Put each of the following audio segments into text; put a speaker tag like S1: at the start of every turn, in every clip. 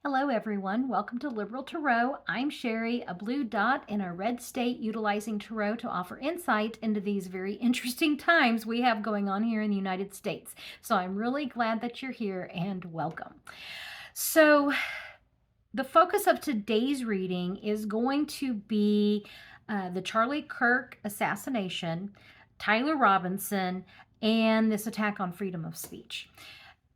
S1: Hello everyone, welcome to Liberal Tarot. I'm Sherry, a blue dot in a red state utilizing Tarot to offer insight into these very interesting times we have going on here in the United States. So I'm really glad that you're here and welcome. So the focus of today's reading is going to be the Charlie Kirk assassination, Tyler Robinson, and this attack on freedom of speech.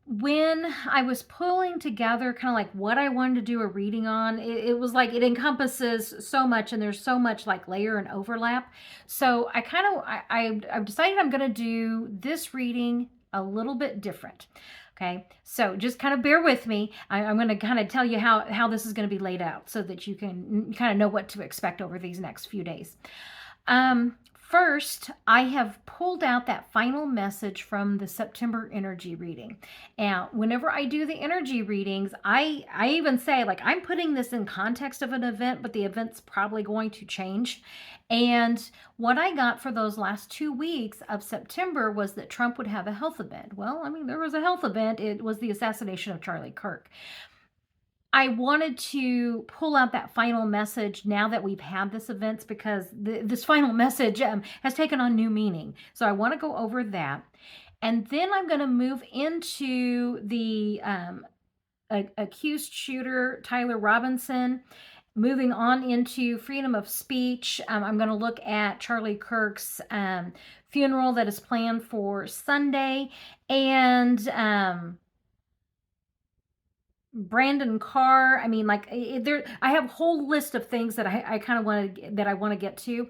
S1: When I was pulling together kind of like what I wanted to do a reading on, it was like it encompasses so much and there's so much like layer and overlap. So I've decided I'm going to do this reading a little bit different. Okay, so just kind of bear with me. I'm going to kind of tell you how this is going to be laid out so that you can kind of know what to expect over these next few days. First, I have pulled out that final message from the September energy reading. And whenever I do the energy readings, I even say, like, I'm putting this in context of an event, but the event's probably going to change. And what I got for those last 2 weeks of September was that Trump would have a health event. Well, I mean, there was a health event. It was the assassination of Charlie Kirk. I wanted to pull out that final message now that we've had this event because this final message has taken on new meaning. So I want to go over that. And then I'm going to move into the accused shooter, Tyler Robinson. Moving on into freedom of speech, I'm going to look at Charlie Kirk's funeral that is planned for Sunday. And Brandon Carr. I mean, like I have a whole list of things that I kind of want to get to.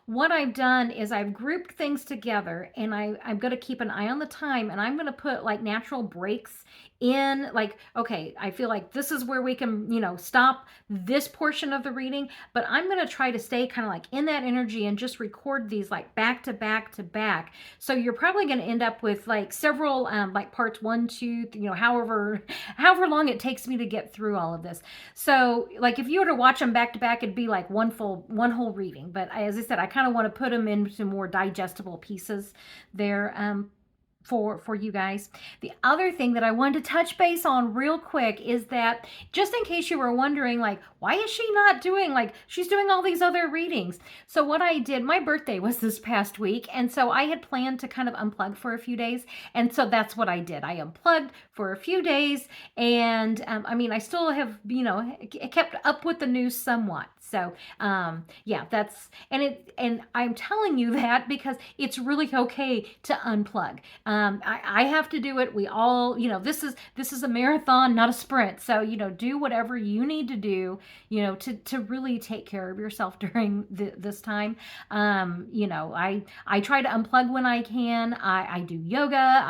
S1: What I've done is I've grouped things together, and I'm going to keep an eye on the time, and I'm going to put like natural breaks in, like, okay, I feel like this is where we can, stop this portion of the reading, but I'm going to try to stay kind of like in that energy and just record these like back to back to back. So you're probably going to end up with like several like parts 1, 2, however long it takes me to get through all of this. So like if you were to watch them back to back, it'd be like one whole reading. But as I said, I kind of want to put them into more digestible pieces there for you guys. The other thing that I wanted to touch base on real quick is that just in case you were wondering, like, why is she not doing, like, she's doing all these other readings. So what I did, my birthday was this past week, and so I had planned to kind of unplug for a few days, and so that's what I did. I unplugged for a few days, and I mean, I still have, kept up with the news somewhat. So yeah, and I'm telling you that because it's really okay to unplug. I have to do it. We all, this is a marathon, not a sprint. So, do whatever you need to do, to really take care of yourself during this time. I try to unplug when I can. I do yoga.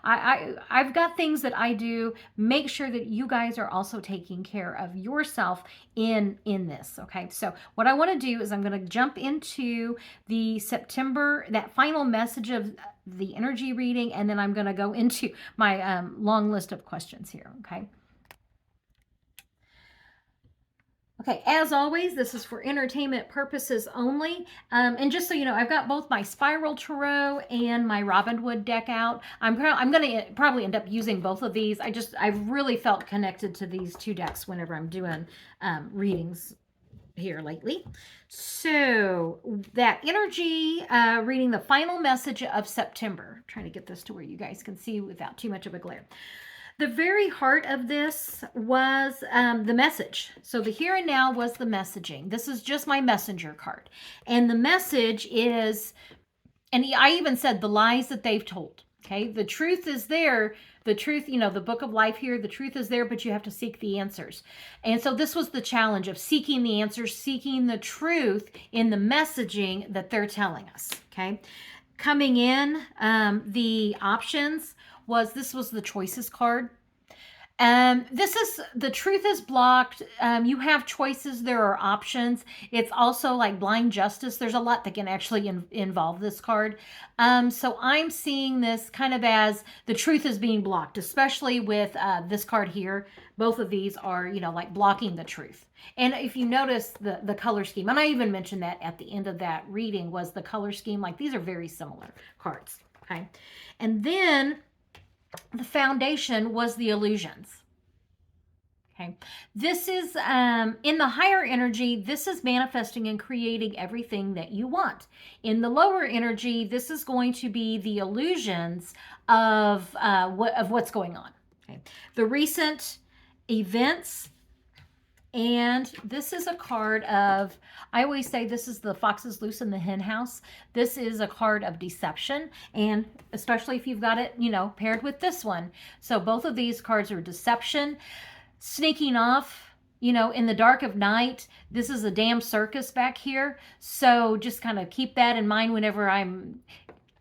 S1: I've got things that I do. Make sure that you guys are also taking care of yourself in this. Okay. So what I want to do is I'm going to jump into the September, that final message of the energy reading, and then I'm going to go into my long list of questions here. Okay. Okay, as always, this is for entertainment purposes only. And just so you know, I've got both my Spiral Tarot and my Robinwood deck out. I'm going to probably end up using both of these. I've really felt connected to these two decks whenever I'm doing readings here lately. So that energy reading, the final message of September. I'm trying to get this to where you guys can see without too much of a glare. The very heart of this was the message. So the here and now was the messaging. This is just my messenger card. And the message is, and I even said the lies that they've told. Okay, the truth is there. The truth, the book of life here, the truth is there, but you have to seek the answers. And so this was the challenge of seeking the answers, seeking the truth in the messaging that they're telling us. Okay, coming in, the options this was the choices card. This is, the truth is blocked. You have choices. There are options. It's also like blind justice. There's a lot that can actually involve this card. So I'm seeing this kind of as the truth is being blocked, especially with this card here. Both of these are, like blocking the truth. And if you notice the color scheme, and I even mentioned that at the end of that reading, was the color scheme. Like these are very similar cards. Okay. And then the foundation was the illusions. Okay. This is in the higher energy, this is manifesting and creating everything that you want. In the lower energy, this is going to be the illusions of what's going on. Okay. The recent events. And this is a card of, I always say this is the foxes loose in the hen house. This is a card of deception. And especially if you've got it, paired with this one. So both of these cards are deception, sneaking off, in the dark of night. This is a damn circus back here. So just kind of keep that in mind whenever I'm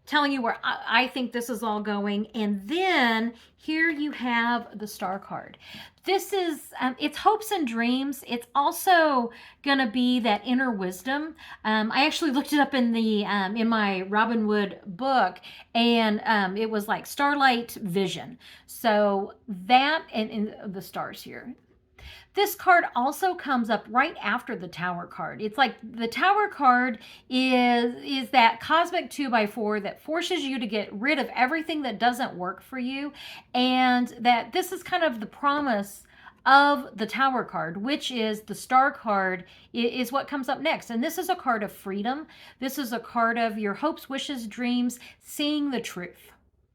S1: telling you where I think this is all going. And then here you have the star card. This is, it's hopes and dreams. It's also going to be that inner wisdom. I actually looked it up in the in my Robin Wood book, and it was like starlight vision. So that, and the stars here. This card also comes up right after the Tower card. It's like the Tower card is that cosmic 2x4 that forces you to get rid of everything that doesn't work for you. And that this is kind of the promise of the Tower card, which is the Star card, is what comes up next. And this is a card of freedom. This is a card of your hopes, wishes, dreams, seeing the truth.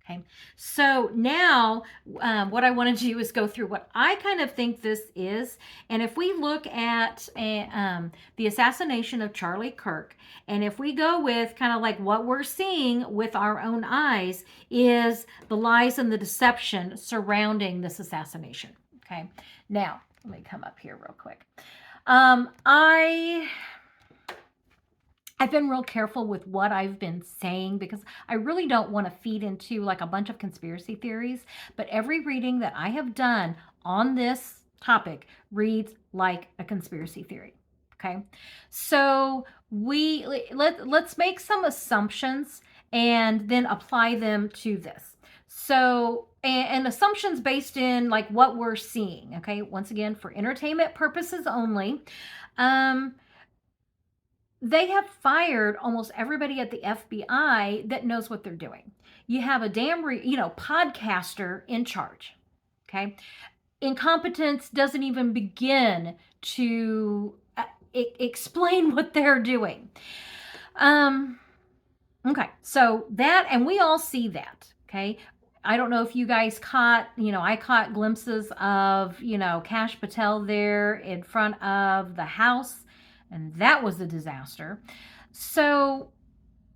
S1: Okay, so now what I want to do is go through what I kind of think this is. And if we look at the assassination of Charlie Kirk, and if we go with kind of like what we're seeing with our own eyes, is the lies and the deception surrounding this assassination. Okay, now let me come up here real quick. I've been real careful with what I've been saying because I really don't want to feed into like a bunch of conspiracy theories, but every reading that I have done on this topic reads like a conspiracy theory. Okay, so let's make some assumptions and then apply them to this. So, and assumptions based in like what we're seeing. Okay, once again, for entertainment purposes only. They have fired almost everybody at the FBI that knows what they're doing. You have a damn, podcaster in charge. Okay. Incompetence doesn't even begin to explain what they're doing. Okay. So that, and we all see that. Okay. I don't know if you guys caught, I caught glimpses of, Kash Patel there in front of the house. And that was a disaster. So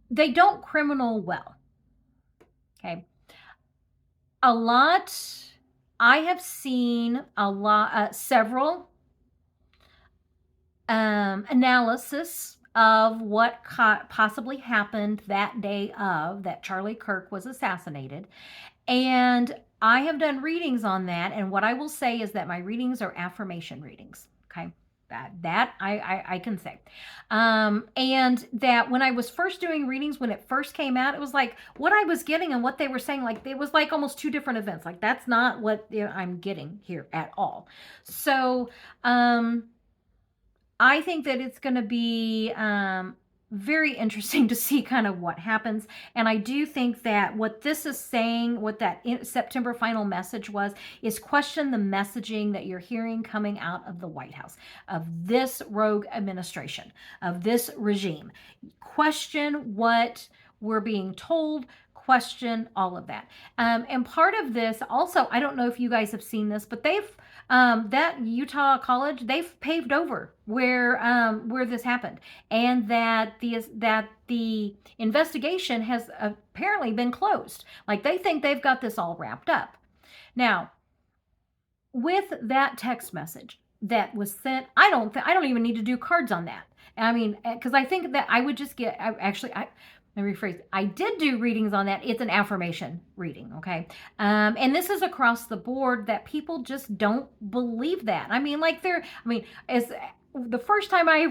S1: they don't criminal well. Okay. I have seen several analysis of what possibly happened that day that Charlie Kirk was assassinated. And I have done readings on that. And what I will say is that my readings are affirmation readings. Okay. That I can say. And that when I was first doing readings, when it first came out, it was like what I was getting and what they were saying, like it was like almost two different events. Like that's not what I'm getting here at all. So I think that it's going to be very interesting to see kind of what happens. And I do think that what this is saying, what that September final message was, is question the messaging that you're hearing coming out of the White House, of this rogue administration, of this regime. Question what we're being told, question all of that. And part of this also, I don't know if you guys have seen this, but they've that Utah college, they've paved over where this happened, and that the investigation has apparently been closed. Like they think they've got this all wrapped up. Now, with that text message that was sent, I don't even need to do cards on that. I mean, because I think that I would just get let me rephrase. I did do readings on that. It's an affirmation reading, okay? And this is across the board that people just don't believe that. I mean, as the first time I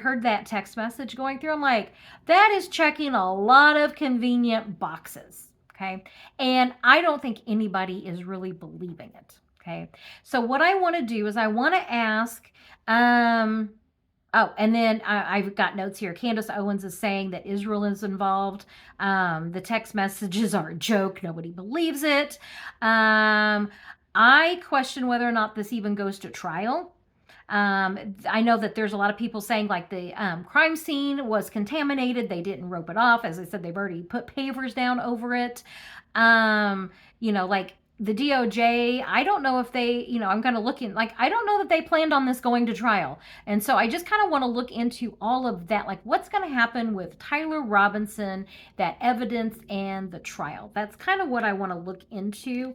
S1: heard that text message going through, I'm like, that is checking a lot of convenient boxes, okay? And I don't think anybody is really believing it, okay? So what I want to do is I want to ask, oh, and then I've got notes here. Candace Owens is saying that Israel is involved. The text messages are a joke. Nobody believes it. I question whether or not this even goes to trial. I know that there's a lot of people saying like the crime scene was contaminated. They didn't rope it off. As I said, they've already put pavers down over it. Like the DOJ, I don't know if they, I'm kind of looking like, I don't know that they planned on this going to trial. And so I just kind of want to look into all of that, like what's going to happen with Tyler Robinson, that evidence, and the trial. That's kind of what I want to look into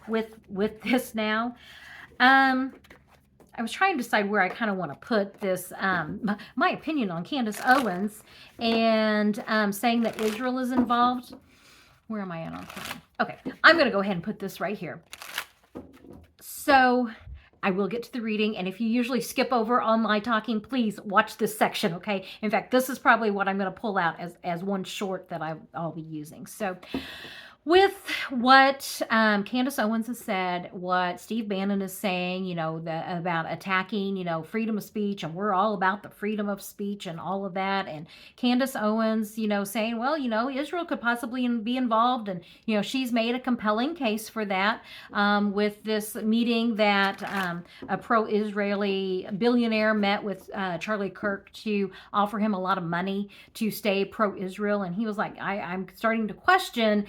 S1: with this now. I was trying to decide where I kind of want to put this, my opinion on Candace Owens and saying that Israel is involved. Where am I at on time? Okay, I'm going to go ahead and put this right here. So I will get to the reading, and if you usually skip over on my talking, please watch this section, okay? In fact, this is probably what I'm going to pull out as one short that I'll be using. So with what Candace Owens has said, what Steve Bannon is saying, about attacking, freedom of speech, and we're all about the freedom of speech and all of that. And Candace Owens, saying, well, Israel could possibly be involved. And, she's made a compelling case for that with this meeting that a pro-Israeli billionaire met with Charlie Kirk to offer him a lot of money to stay pro-Israel. And he was like, I'm starting to question,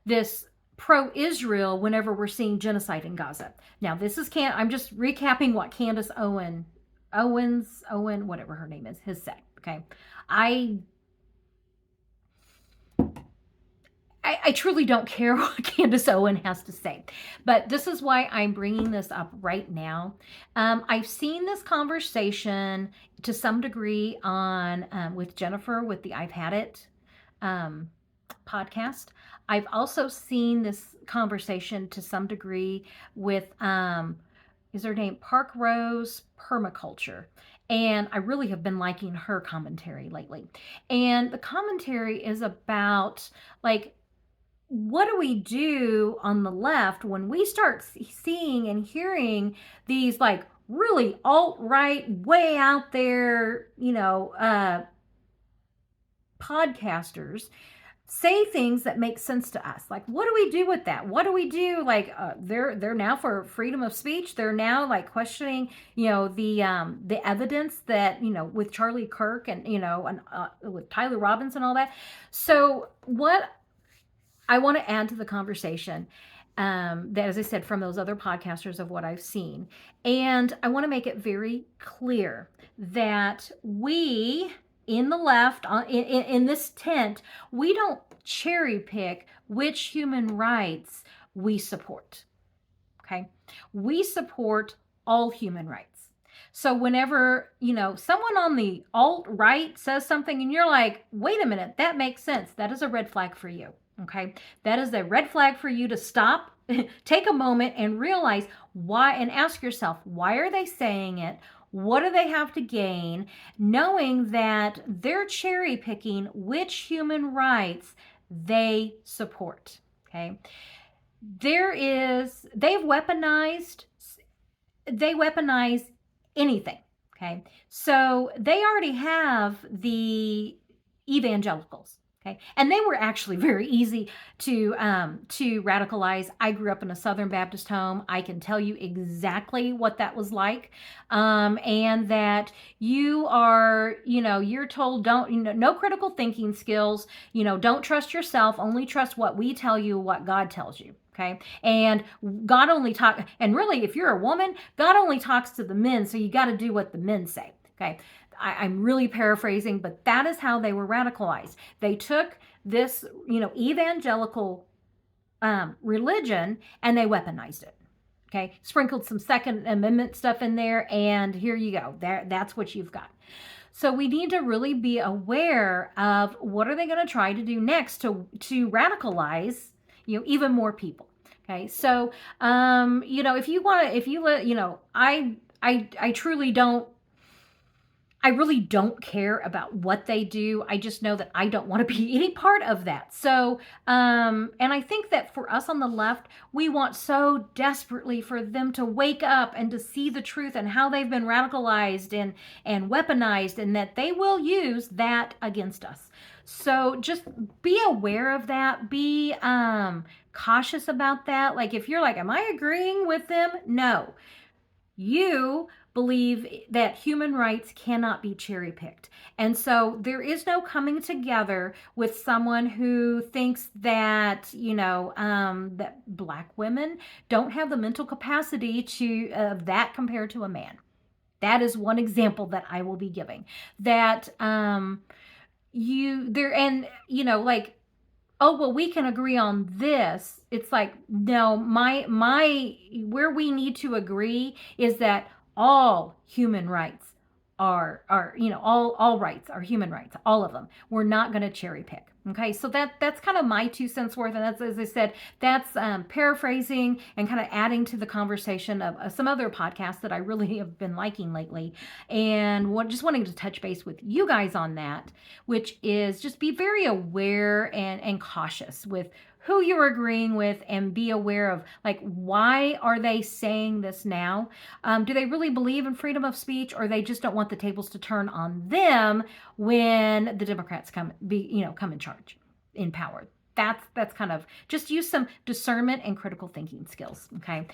S1: this pro-Israel whenever we're seeing genocide in Gaza. Now, I'm just recapping what Candace Owen, whatever her name is, has said, okay? I truly don't care what Candace Owen has to say, but this is why I'm bringing this up right now. I've seen this conversation to some degree on with Jennifer with the I've Had It podcast. I've also seen this conversation to some degree with is her name Park Rose Permaculture, and I really have been liking her commentary lately. And the commentary is about like, what do we do on the left when we start seeing and hearing these like really alt-right, way out there, podcasters say things that make sense to us? Like, what do we do with that? What do we do? Like, they're now for freedom of speech. They're now like questioning, the evidence that, with Charlie Kirk and, with Tyler Robinson and all that. So what I want to add to the conversation, that, as I said, from those other podcasters of what I've seen. And I want to make it very clear that we in the left, in this tent, we don't cherry pick which human rights we support, okay? We support all human rights. So whenever, someone on the alt-right says something and you're like, wait a minute, that makes sense, that is a red flag for you, okay? That is a red flag for you to stop, take a moment and realize why, and ask yourself, why are they saying it? What do they have to gain? Knowing that they're cherry picking which human rights they support, okay? They weaponize anything, okay? So they already have the evangelicals, okay? And they were actually very easy to radicalize. I grew up in a Southern Baptist home. I can tell you exactly what that was like. And that you are, you're told no critical thinking skills, don't trust yourself, only trust what we tell you, what God tells you. Okay. And God only and really, if you're a woman, God only talks to the men. So you got to do what the men say. Okay. I'm really paraphrasing, but that is how they were radicalized. They took this, evangelical religion and they weaponized it. Okay. Sprinkled some Second Amendment stuff in there, and here you go. That's what you've got. So we need to really be aware of what are they going to try to do next to radicalize, even more people. Okay. So, I really don't care about what they do. I just know that I don't want to be any part of that. So, and I think that for us on the left, we want so desperately for them to wake up and to see the truth and how they've been radicalized and weaponized, and that they will use that against us. So just be aware of that. Be cautious about that. Like if you're like, am I agreeing with them? No. You believe that human rights cannot be cherry picked. And so there is no coming together with someone who thinks that, that Black women don't have the mental capacity to that compared to a man. That is one example that I will be giving. That you there and like, oh well, we can agree on this. It's like, no, my where we need to agree is that all human rights are all rights are human rights, all of them. We're not going to cherry pick. Okay, so that's kind of my 2 cents worth, and that's, as I said, that's paraphrasing and kind of adding to the conversation of some other podcasts that I really have been liking lately, and just wanting to touch base with you guys on that, which is just be very aware and cautious with who you're agreeing with, and be aware of, like, why are they saying this now? Do they really believe in freedom of speech, or they just don't want the tables to turn on them when the Democrats come in charge, in power? That's kind of, just use some discernment and critical thinking skills. Okay,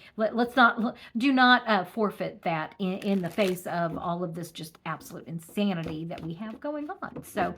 S1: do not forfeit that in the face of all of this just absolute insanity that we have going on. So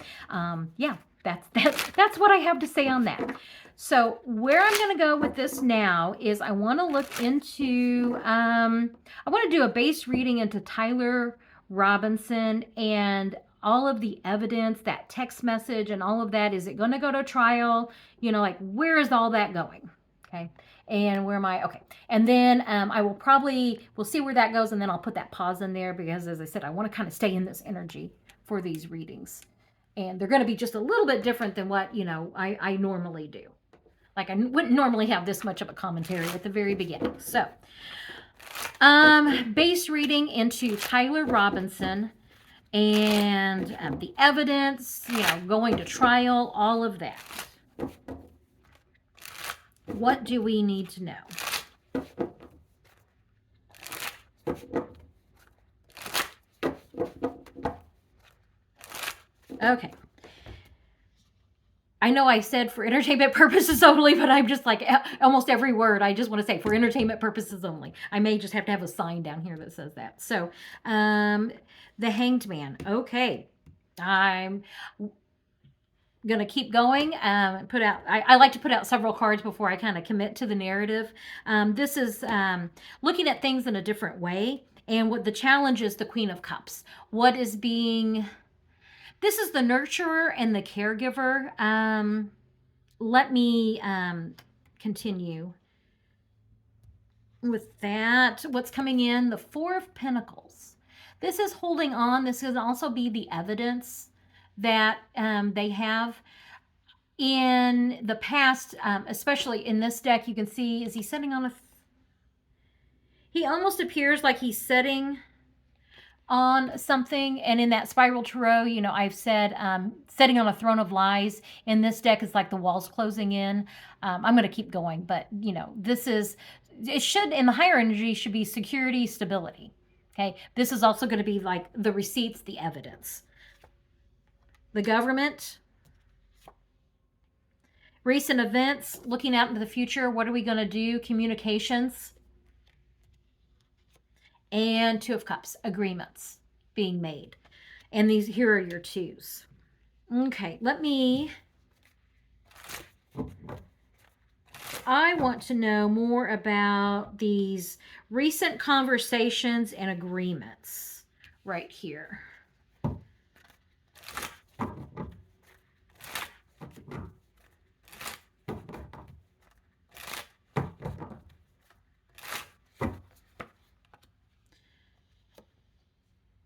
S1: yeah, that's what I have to say on that. So where I'm going to go with this now is I want to look into I want to do a base reading into Tyler Robinson and all of the evidence, that text message and all of that. Is it going to go to trial? Like, where is all that going? Okay. And where am I? Okay. And then we'll see where that goes. And then I'll put that pause in there because, as I said, I want to kind of stay in this energy for these readings. And they're going to be just a little bit different than what, I normally do. Like, I wouldn't normally have this much of a commentary at the very beginning. So, base reading into Tyler Robinson and the evidence, going to trial, all of that. What do we need to know? Okay. I know I said for entertainment purposes only, but I'm just like, almost every word I just want to say for entertainment purposes only. I may just have to have a sign down here that says that. So, the Hanged Man. Okay. I'm going to keep going. I like to put out several cards before I kind of commit to the narrative. This is looking at things in a different way. And what the challenge is, the Queen of Cups. This is the nurturer and the caregiver. Let me continue with that. What's coming in? The Four of Pentacles. This is holding on. This can also be the evidence that they have in the past, especially in this deck. You can see, is he sitting on he almost appears like he's sitting on something. And in that Spiral Tarot, I've said sitting on a throne of lies. In this deck, is like the walls closing in. I'm going to keep going, but it should, in the higher energy, should be security, stability. Okay, this is also going to be like the receipts, the evidence. The government, recent events, looking out into the future. What are we going to do? Communications. And Two of Cups, agreements being made. And here are your twos. Okay, I want to know more about these recent conversations and agreements right here.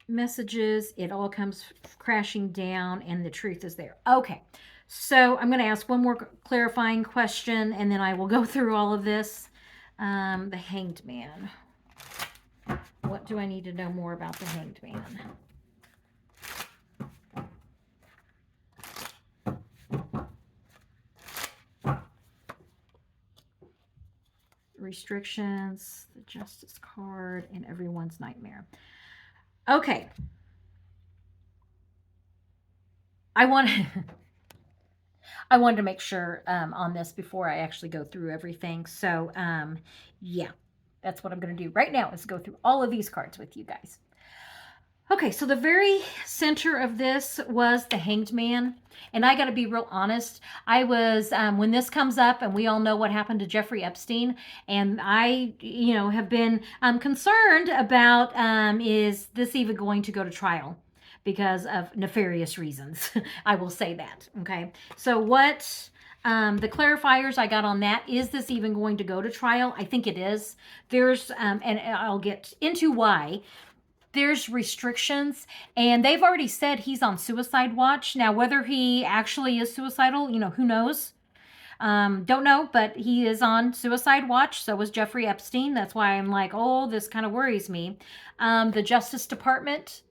S1: Messages, it all comes crashing down, and the truth is there. Okay, so I'm going to ask one more clarifying question, and then I will go through all of this. The Hanged Man. What do I need to know more about the Hanged Man? Restrictions, the Justice card, and everyone's nightmare. Okay. I want I wanted to make sure on this before I actually go through everything. So, yeah, that's what I'm going to do right now is go through all of these cards with you guys. Okay, so the very center of this was the Hanged Man. And I got to be real honest. I was, when this comes up, and we all know what happened to Jeffrey Epstein, and I, have been concerned about is this even going to go to trial because of nefarious reasons? I will say that. Okay, so what. The clarifiers I got on that, is this even going to go to trial? I think it is. There's, and I'll get into why. There's restrictions, and they've already said he's on suicide watch. Now, whether he actually is suicidal, who knows? Don't know, but he is on suicide watch. So was Jeffrey Epstein. That's why I'm like, oh, this kind of worries me. The Justice Department,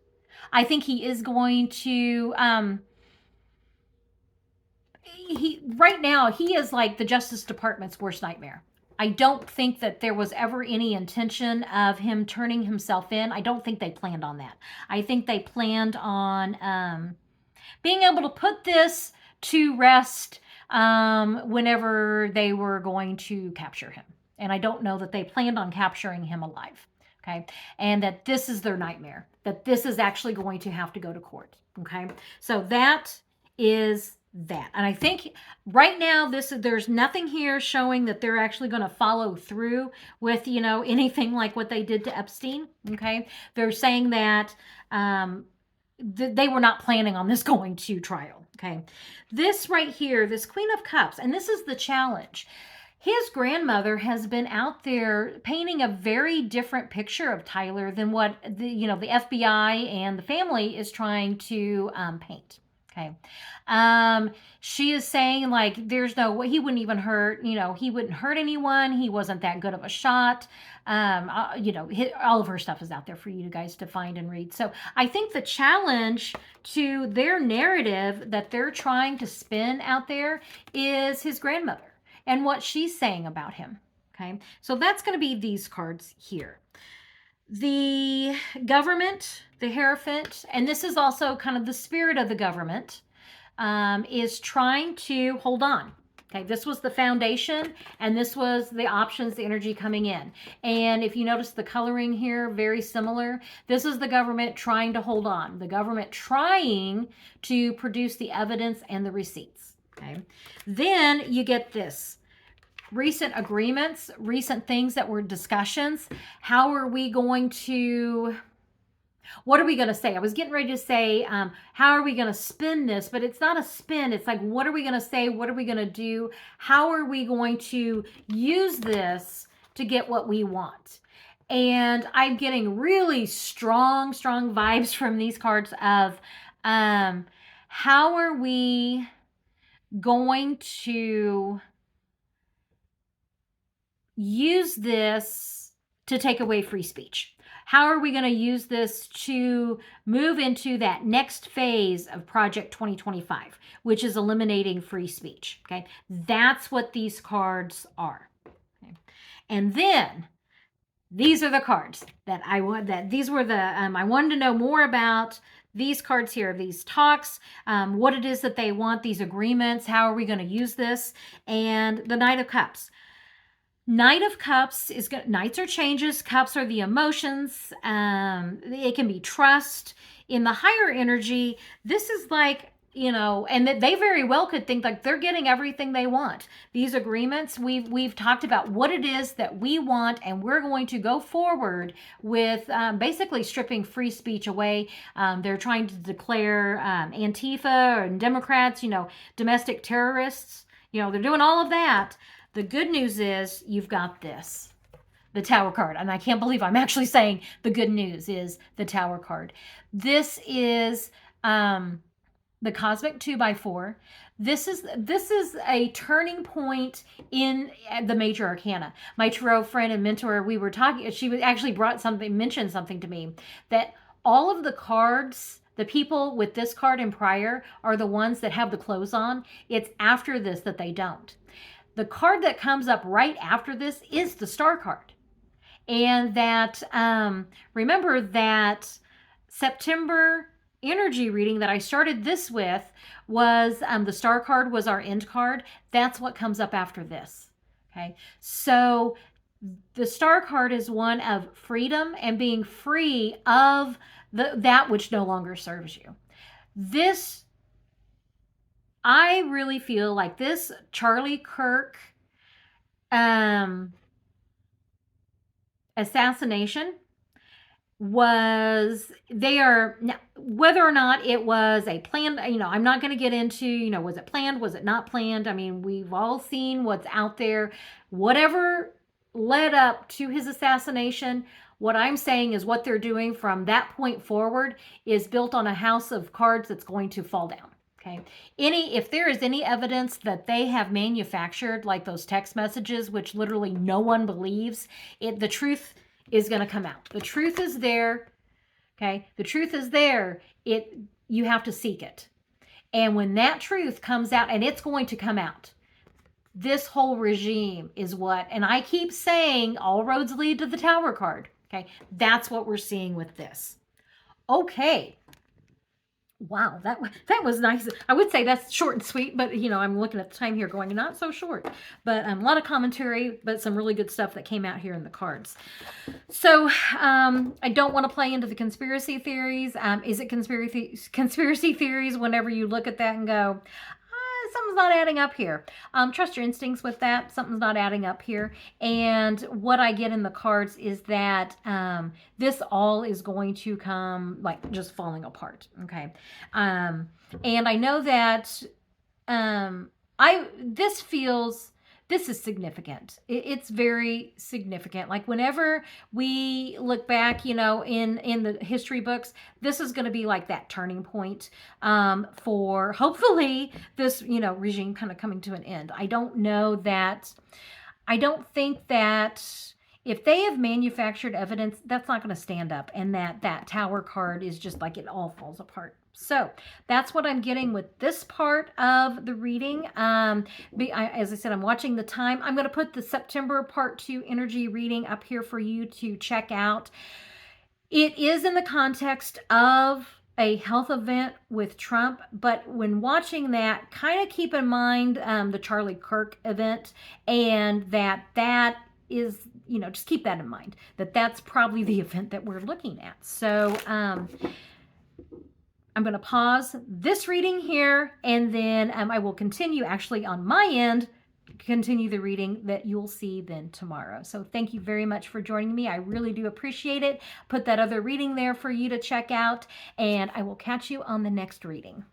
S1: I think he is going to, right now, he is like the Justice Department's worst nightmare. I don't think that there was ever any intention of him turning himself in. I don't think they planned on that. I think they planned on being able to put this to rest whenever they were going to capture him. And I don't know that they planned on capturing him alive. Okay. And that this is their nightmare, that this is actually going to have to go to court. Okay. So that is that. And I think right now there's nothing here showing that they're actually going to follow through with, anything like what they did to Epstein. Okay. They're saying that they were not planning on this going to trial. Okay. This right here, this Queen of Cups, and this is the challenge. His grandmother has been out there painting a very different picture of Tyler than what the FBI and the family is trying to paint. Okay. She is saying like, there's no way he wouldn't even hurt, he wouldn't hurt anyone. He wasn't that good of a shot. All of her stuff is out there for you guys to find and read. So I think the challenge to their narrative that they're trying to spin out there is his grandmother and what she's saying about him. Okay. So that's going to be these cards here. The government, the Hierophant, and this is also kind of the spirit of the government, is trying to hold on. Okay, this was the foundation, and this was the options, the energy coming in. And if you notice the coloring here, very similar. This is the government trying to hold on. The government trying to produce the evidence and the receipts. Okay, then you get this. Recent agreements, recent things that were discussions. How are we going to, what are we going to say? I was getting ready to say, how are we going to spin this? But it's not a spin. It's like, what are we going to say? What are we going to do? How are we going to use this to get what we want? And I'm getting really strong vibes from these cards of how are we going to use this to take away free speech? How are we going to use this to move into that next phase of Project 2025, which is eliminating free speech? Okay, that's what these cards are. Okay. And then these are the cards that I wanted to know more about. These cards here, these talks, what it is that they want, these agreements, how are we going to use this, and the Knight of Cups. Knight of Cups is good. Knights are changes. Cups are the emotions. It can be trust. In the higher energy, this is like, and that they very well could think like they're getting everything they want. These agreements, we've talked about what it is that we want, and we're going to go forward with basically stripping free speech away. They're trying to declare Antifa and Democrats, domestic terrorists. They're doing all of that. The good news is you've got this, the Tower card. And I can't believe I'm actually saying the good news is the Tower card. This is the Cosmic 2x4. This is a turning point in the major arcana. My tarot friend and mentor, we were talking, she actually mentioned something to me, that all of the cards, the people with this card and prior are the ones that have the clothes on. It's after this that they don't. The card that comes up right after this is the Star card. And that, remember that September Energy reading that I started this with was the star card was our end card. That's what comes up after this. Okay. So the star card is one of freedom and being free of that which no longer serves you. This, I really feel like this Charlie Kirk assassination was, they are, whether or not it was a planned, I'm not going to get into, was it planned, was it not planned? I mean, we've all seen what's out there. Whatever led up to his assassination, what I'm saying is what they're doing from that point forward is built on a house of cards that's going to fall down. Okay. If there is any evidence that they have manufactured, like those text messages, which literally no one believes, the truth is going to come out. The truth is there. Okay. The truth is there. You have to seek it. And when that truth comes out, and it's going to come out, this whole regime is what, and I keep saying all roads lead to the Tower card. Okay. That's what we're seeing with this. Okay. Wow, that was nice. I would say that's short and sweet, but I'm looking at the time here going, not so short. But a lot of commentary, but some really good stuff that came out here in the cards. So I don't want to play into the conspiracy theories. Is it conspiracy theories whenever you look at that and go, something's not adding up here. Trust your instincts with that. Something's not adding up here. And what I get in the cards is that this all is going to come like just falling apart. Okay. And I know that this is significant. It's very significant. Like whenever we look back, in the history books, this is going to be like that turning point for hopefully this, regime kind of coming to an end. I don't think that if they have manufactured evidence, that's not going to stand up, and that Tower card is just like it all falls apart. So that's what I'm getting with this part of the reading. As I said, I'm watching the time. I'm going to put the September part 2 energy reading up here for you to check out. It is in the context of a health event with Trump, but when watching that, kind of keep in mind the Charlie Kirk event, and that is, just keep that in mind, that's probably the event that we're looking at. So I'm going to pause this reading here, and then I will continue actually on my end, continue the reading that you'll see then tomorrow. So thank you very much for joining me. I really do appreciate it. Put that other reading there for you to check out, and I will catch you on the next reading.